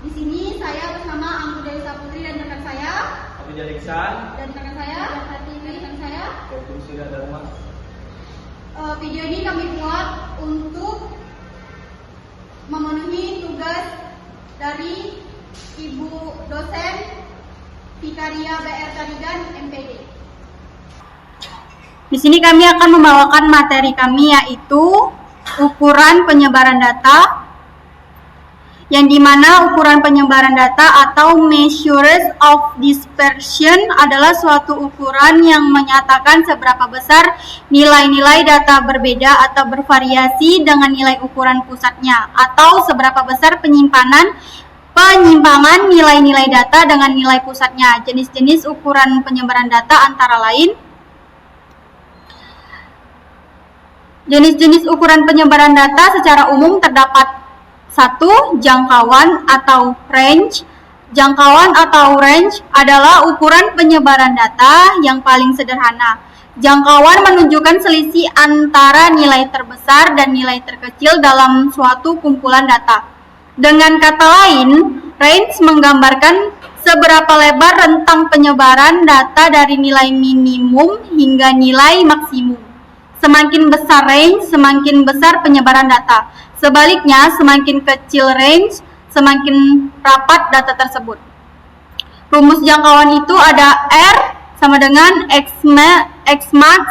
Di sini saya bersama Anggu Dewi Saputri dan rekan saya. Abi Jaliksan. Dan rekan saya. Dan rekan saya. Yaitu Sira Dharma. Video ini kami buat untuk memenuhi tugas dari Ibu dosen Vikaria BR Tarigan MPD. Di sini kami akan membawakan materi kami, yaitu ukuran penyebaran data, yang dimana ukuran penyebaran data atau measures of dispersion adalah suatu ukuran yang menyatakan seberapa besar nilai-nilai data berbeda atau bervariasi dengan nilai ukuran pusatnya, atau seberapa besar penyimpangan nilai-nilai data dengan nilai pusatnya. Jenis-jenis ukuran penyebaran data antara lain: jenis-jenis ukuran penyebaran data secara umum terdapat: 1. Jangkauan atau range. Jangkauan atau range adalah ukuran penyebaran data yang paling sederhana. Jangkauan menunjukkan selisih antara nilai terbesar dan nilai terkecil dalam suatu kumpulan data. Dengan kata lain, range menggambarkan seberapa lebar rentang penyebaran data dari nilai minimum hingga nilai maksimum. Semakin besar range, semakin besar penyebaran data. Sebaliknya, semakin kecil range, semakin rapat data tersebut. Rumus jangkauan itu ada R sama dengan X max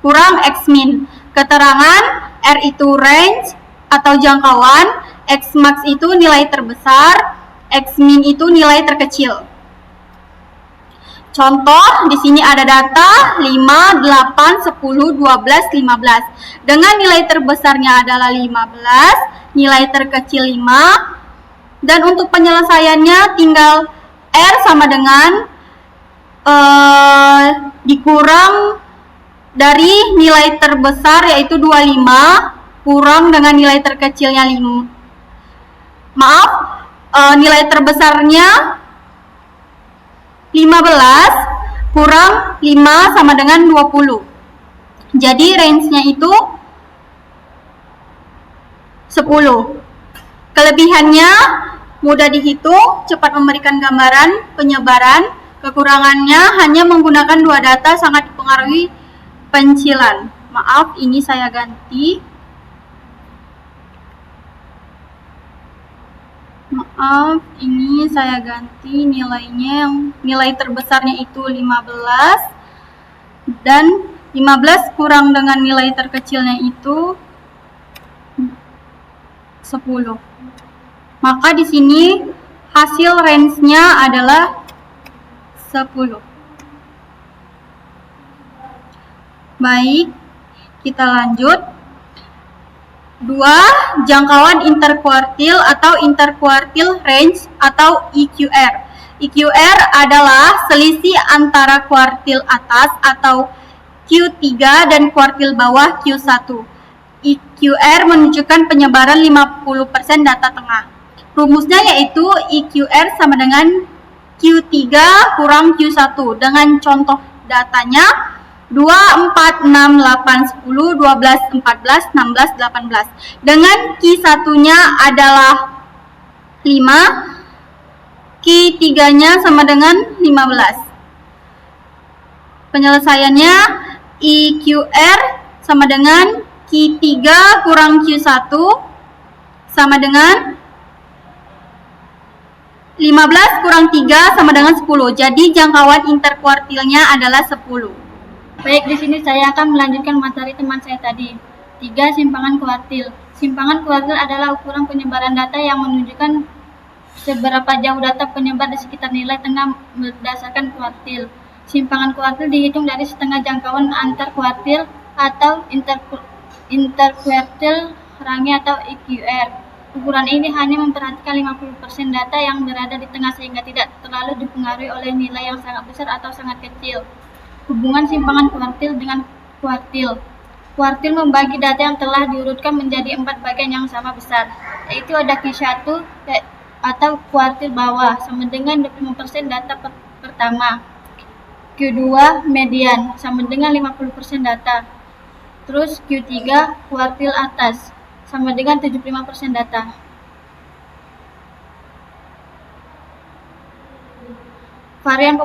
kurang X min. Keterangan R itu range atau jangkauan, X max itu nilai terbesar, X min itu nilai terkecil. Contoh, di sini ada data 5, 8, 10, 12, 15. Dengan nilai terbesarnya adalah 15, nilai terkecil 5. Dan untuk penyelesaiannya tinggal R sama dengan dikurang dari nilai terbesar yaitu 25 kurang dengan nilai terkecilnya 5. Maaf, nilai terbesarnya 15 kurang 5 sama dengan 20. Jadi range-nya itu 10. Kelebihannya mudah dihitung, cepat memberikan gambaran penyebaran. Kekurangannya hanya menggunakan 2 data, sangat dipengaruhi pencilan. Maaf, ini saya ganti. Maaf, ini saya ganti nilainya, yang nilai terbesarnya itu 15 dan 15 kurang dengan nilai terkecilnya itu 10. Maka di sini hasil range-nya adalah 10. Baik, kita lanjut. 2. Jangkauan interkuartil atau interkuartil range atau EQR. EQR adalah selisih antara kuartil atas atau Q3 dan kuartil bawah Q1. EQR menunjukkan penyebaran 50% data tengah. Rumusnya yaitu EQR sama dengan Q3 kurang Q1. Dengan contoh datanya 2, 4, 6, 8, 10, 12, 14, 16, 18. Dengan Q1-nya adalah 5, Q3-nya sama dengan 15. Penyelesaiannya EQR sama dengan Q3 kurang Q1 sama dengan 15 kurang 3 sama dengan 10. Jadi jangkauan interkuartilnya adalah 10. Baik, di sini saya akan melanjutkan materi teman saya tadi. 3. Simpangan kuartil. Simpangan kuartil adalah ukuran penyebaran data yang menunjukkan seberapa jauh data penyebar di sekitar nilai tengah berdasarkan kuartil. Simpangan kuartil dihitung dari setengah jangkauan antar kuartil atau interkuartil range atau EQR. Ukuran ini hanya memperhatikan 50% data yang berada di tengah sehingga tidak terlalu dipengaruhi oleh nilai yang sangat besar atau sangat kecil. Hubungan simpangan kuartil dengan kuartil. Kuartil membagi data yang telah diurutkan menjadi 4 bagian yang sama besar, yaitu ada Q1 atau kuartil bawah sama dengan 25% data pertama. Q2 median sama dengan 50% data. Terus Q3 kuartil atas sama dengan 75% data. Varian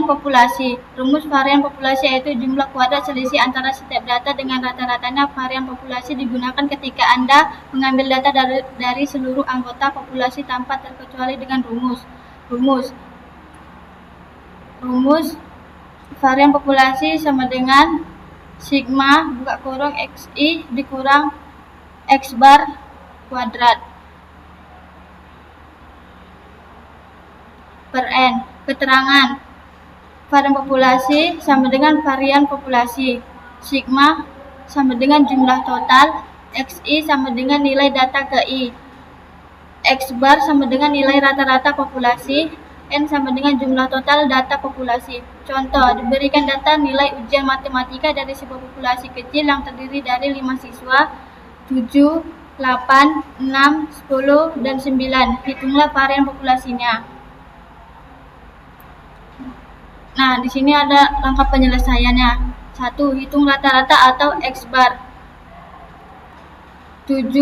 populasi. Rumus varian populasi yaitu jumlah kuadrat selisih antara setiap data dengan rata-ratanya. Varian populasi digunakan ketika Anda mengambil data dari seluruh anggota populasi tanpa terkecuali dengan rumus varian populasi sama dengan sigma buka kurung xi dikurang x bar kuadrat per n. Keterangan varian populasi sama dengan varian populasi. Sigma sama dengan jumlah total, xi sama dengan nilai data ke i, x bar sama dengan nilai rata-rata populasi, n sama dengan jumlah total data populasi. Contoh, diberikan data nilai ujian matematika dari sebuah populasi kecil yang terdiri dari 5 siswa, 7, 8, 6, 10, dan 9. Hitunglah varian populasinya. Nah, di sini ada langkah penyelesaiannya. 1. Hitung rata-rata atau X bar. 7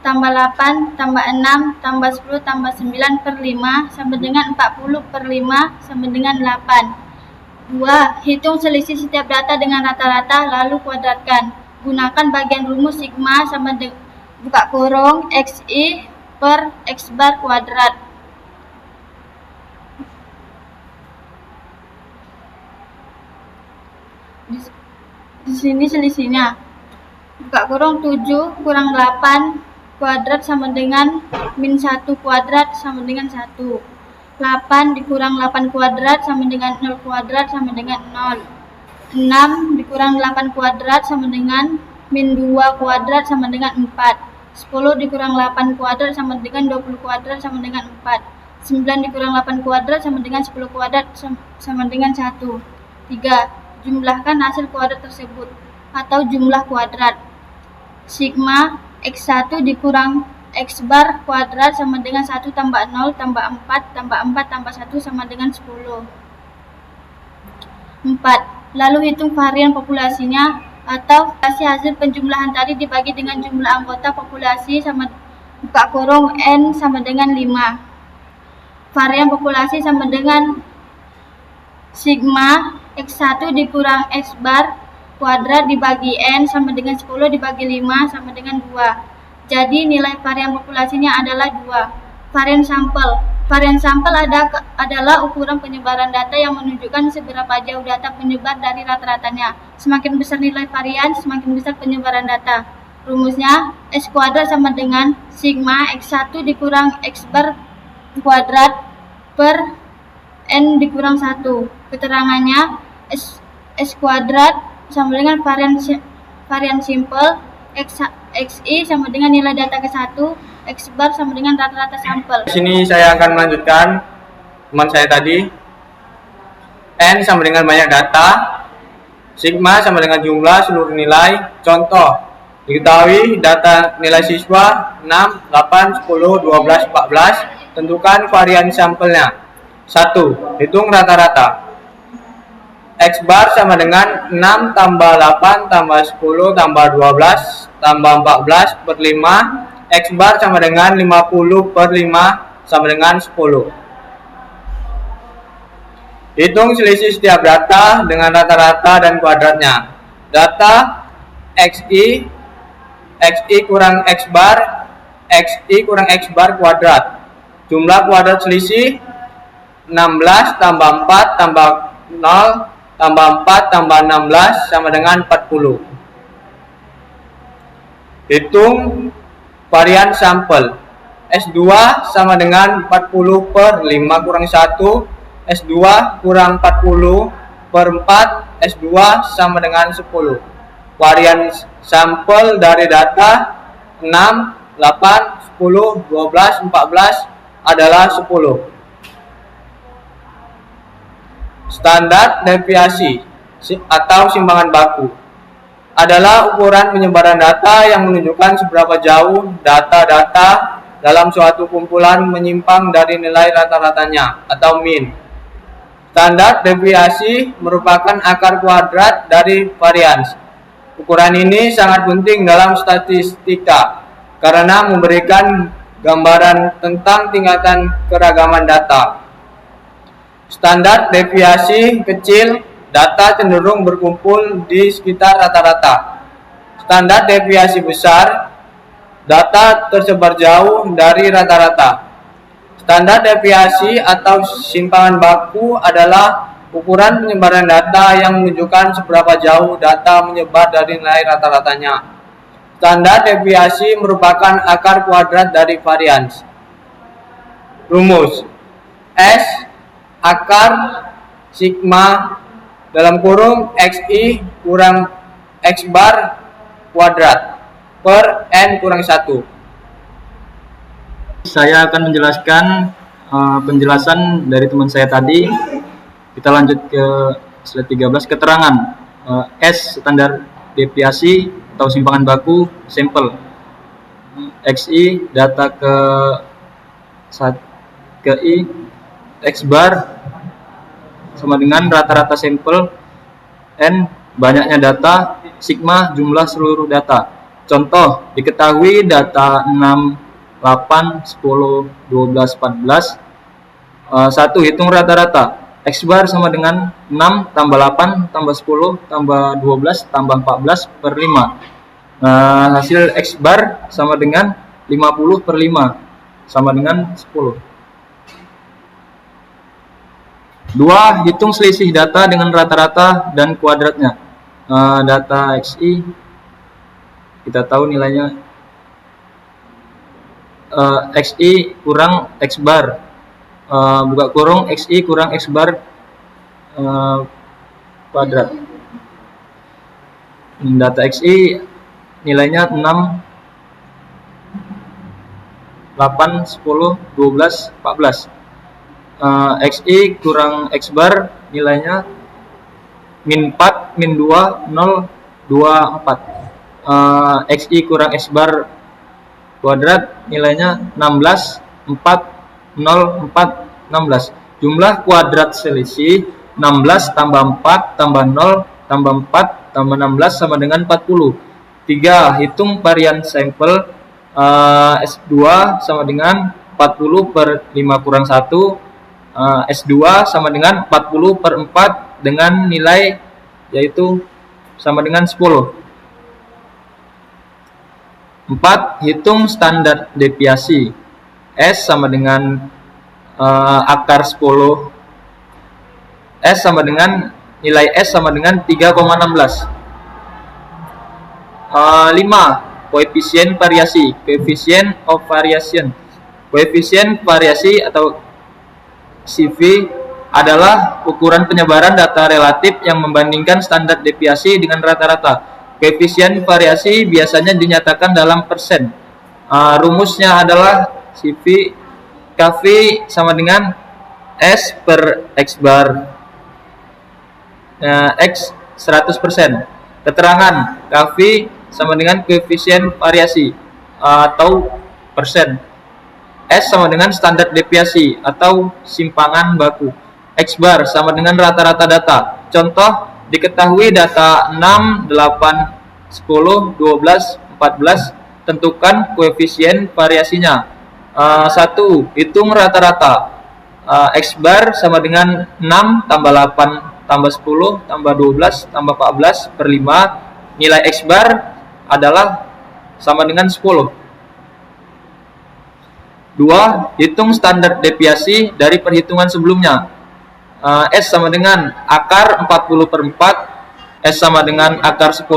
tambah 8 tambah 6 tambah 10 tambah 9 per 5 sama dengan 40 per 5 sama dengan 8. 2. Hitung selisih setiap data dengan rata-rata lalu kuadratkan. Gunakan bagian rumus sigma sama dengan buka kurung xi per X bar kuadrat. Di sini selisihnya buka kurung 7 kurang 8 kuadrat sama dengan min 1 kuadrat sama dengan 1. 8 dikurang 8 kuadrat sama dengan 0 kuadrat sama dengan 0. 6 dikurang 8 kuadrat sama dengan min 2 kuadrat sama dengan 4. 10 dikurang 8 kuadrat sama dengan 20 kuadrat sama dengan 4. 9 dikurang 8 kuadrat sama dengan 10 kuadrat sama dengan 1. 3. Jumlahkan hasil kuadrat tersebut atau jumlah kuadrat. Sigma x1 dikurang x bar kuadrat sama dengan 1 tambah 0 tambah 4 tambah 4 tambah 1 sama dengan 10. 4. Lalu hitung varian populasinya atau hasil penjumlahan tadi dibagi dengan jumlah anggota populasi sama buka kurung n sama dengan 5. Varian populasi sama dengan sigma x1 dikurang x bar kuadrat dibagi n sama dengan 10 dibagi 5 sama dengan 2. Jadi nilai varian populasinya adalah 2. Varian sampel. Varian sampel adalah ukuran penyebaran data yang menunjukkan seberapa jauh data penyebar dari rata-ratanya. Semakin besar nilai varian, semakin besar penyebaran data. Rumusnya S kuadrat sama dengan sigma x1 dikurang x bar kuadrat per n dikurang 1. Keterangannya S kuadrat sama dengan varian simple, xi sama dengan nilai data ke-1, x bar sama dengan rata-rata sampel. Di sini saya akan melanjutkan teman saya tadi. N sama dengan banyak data, sigma sama dengan jumlah seluruh nilai. Contoh, diketahui data nilai siswa 6, 8, 10, 12, 14. Tentukan varian sampelnya. 1. Hitung rata-rata. X bar sama dengan 6 tambah 8 tambah 10 tambah 12 tambah 14 per 5. X bar sama dengan 50 per 5 sama dengan 10. Hitung selisih setiap data dengan rata-rata dan kuadratnya. Data xi kurang x bar, xi kurang x bar kuadrat. Jumlah kuadrat selisih 16 tambah 4 tambah 0 tambah 4 tambah 16 sama dengan 40. Hitung varian sampel. S2 sama dengan 40 per 5 kurang 1. S2 kurang 40 per 4. S2 sama dengan 10. Varian sampel dari data 6, 8, 10, 12, 14 adalah 10. Standar deviasi atau simbangan baku adalah ukuran penyebaran data yang menunjukkan seberapa jauh data-data dalam suatu kumpulan menyimpang dari nilai rata-ratanya atau min. Standar deviasi merupakan akar kuadrat dari varians. Ukuran ini sangat penting dalam statistika karena memberikan gambaran tentang tingkatan keragaman data. Standar deviasi kecil, data cenderung berkumpul di sekitar rata-rata. Standar deviasi besar, data tersebar jauh dari rata-rata. Standar deviasi atau simpangan baku adalah ukuran penyebaran data yang menunjukkan seberapa jauh data menyebar dari nilai rata-ratanya. Standar deviasi merupakan akar kuadrat dari varians. Rumus: S akar sigma dalam kurung xi kurang x bar kuadrat per n kurang 1. Saya akan menjelaskan penjelasan dari teman saya tadi. Kita lanjut ke slide 13, keterangan. S standar deviasi atau simpangan baku sampel. Xi data ke i, x bar sama dengan rata-rata sampel, n banyaknya data, sigma jumlah seluruh data. Contoh, diketahui data 6, 8, 10, 12, 14. 1. Hitung rata-rata. X bar sama dengan 6 tambah 8 tambah 10 tambah 12 tambah 14 per 5. Hasil X bar sama dengan 50 per 5 sama dengan 10. 2. Hitung selisih data dengan rata-rata dan kuadratnya. Data XI kita tahu nilainya XI kurang X bar, buka kurung XI kurang X bar kuadrat. Data XI nilainya 6, 8, 10, 12, 14. XI kurang X bar nilainya min 4, min 2, 0, 2, 4. XI kurang X bar kuadrat nilainya 16, 4, 0, 4, 16. Jumlah kuadrat selisih 16 tambah 4 tambah 0 tambah 4 tambah 16 sama dengan 40. 3. Hitung varian sampel S2 sama dengan 40 per 5 kurang 1. S2 sama dengan 40 per 4 dengan nilai yaitu sama dengan 10. 4. Hitung standar deviasi. S sama dengan akar 10. S sama dengan nilai S sama dengan 3,16. 5. Koefisien variasi. Coefficient of variation. Koefisien variasi atau CV adalah ukuran penyebaran data relatif yang membandingkan standar deviasi dengan rata-rata. Koefisien variasi biasanya dinyatakan dalam persen. Rumusnya adalah CV KV sama dengan S per X bar X 100%. Keterangan KV sama dengan koefisien variasi atau persen. S sama dengan standar deviasi atau simpangan baku. X bar sama dengan rata-rata data. Contoh, diketahui data 6, 8, 10, 12, 14. Tentukan koefisien variasinya. 1. Hitung rata-rata. X bar sama dengan 6 tambah 8 tambah 10 tambah 12 tambah 14 per 5. Nilai X bar adalah sama dengan 10. 2. Hitung standar deviasi dari perhitungan sebelumnya. S sama dengan akar 40 per 4. S sama dengan akar 10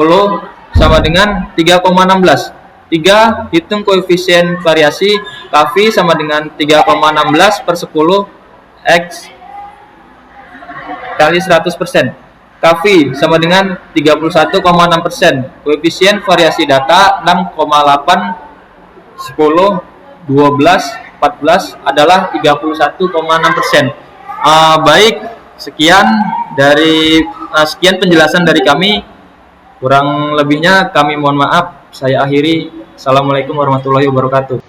sama dengan 3,16. 3. Hitung koefisien variasi. KV sama dengan 3,16 per 10 X kali 100%. KV sama dengan 31,6%. Koefisien variasi data 6,8, 10, 12, 14 adalah 31,6%. Baik, sekian penjelasan dari kami. Kurang lebihnya kami mohon maaf. Saya akhiri. Assalamualaikum warahmatullahi wabarakatuh.